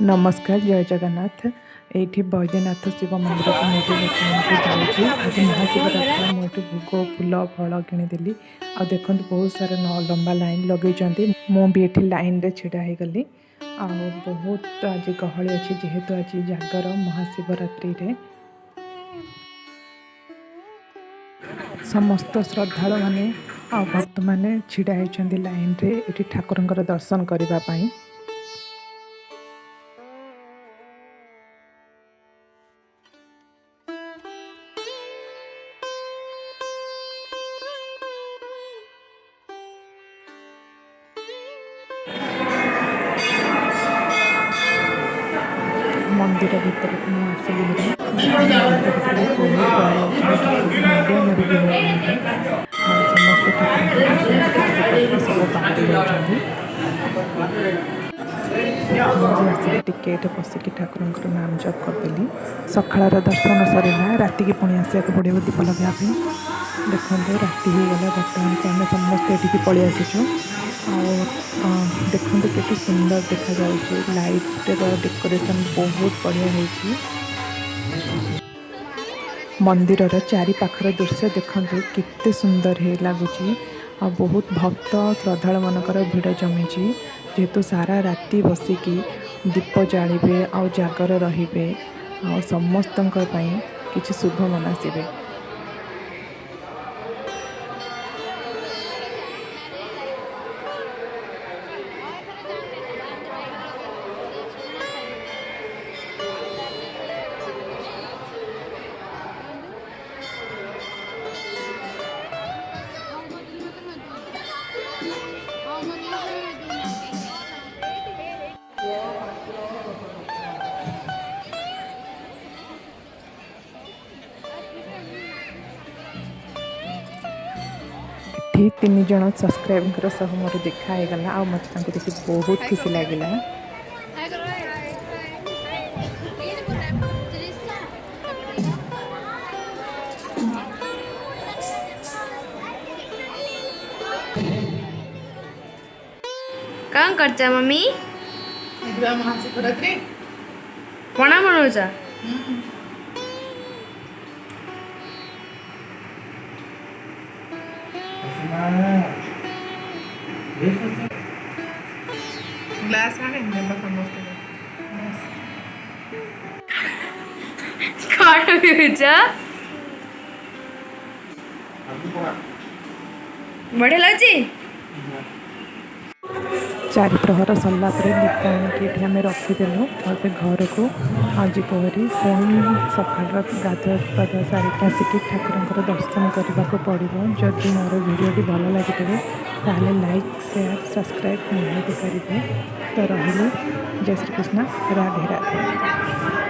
नमस्कार जय जगन्नाथ। ये बैद्यनाथ शिव मंदिर को मुझे जाऊँगी। आज महाशिवरात्रि मुझे भोग फूल फल किनीदेली। आ देखते बहुत सारा लंबा लाइन लगे मुझे लाइन रे छिड़ा हो गली। आ बहुत आज गहली अच्छी जेहेतु आज जागर महाशिवरात्रि रे समस्त श्रद्धालु माने भक्त माने छिड़ा होती लाइन रे ये ठाकुर दर्शन करने। मंदिर भीतर को आसिली सब बाहरी टिकेट बसिक ठाकुर नाम जप करदेली। सकाळ दर्शन सरला राति की पुणी आसा पड़ो दीप लगे। देखते राति हो गला बर्तमान को आम समस्त ये पलि आसीचु। देखते के सुंदर देखा जाउछि लाइट डेकोरेशन बहुत बढ़िया होइछि। मंदिर चारि पाखर दृश्य देखते कितने सुंदर है लगुच। बहुत भक्त श्रद्धालु मानकर भिड़ जमी जेहेतु सारा राति बसिकी दीप जालिबे आ जागर रहिबे आ समस्त किछि शुभ मनासिबे। तीन जन सब्सक्राइबर सह मोर देखाई गला आ मत देखि बहुत खुशी लगिला। कौन करचा मम्मी महाशिवरात्रि पणा बनवचा ग्लास आने समस्त कौन पिउचा बढ़िया लगची। चारि प्रहर सरला दीप आनिक आम रखीदेलु घर को आज पहरी पुणी सकाल गाधुआ पाधुआ सारिक आसिक ठाकुर दर्शन करने को पड़ो। जदि मोर भिडियोटी भल लगी ताले लाइक शेयर सब्सक्राइब निहाती करेंगे। तो रही जय श्री कृष्ण राधे राधे।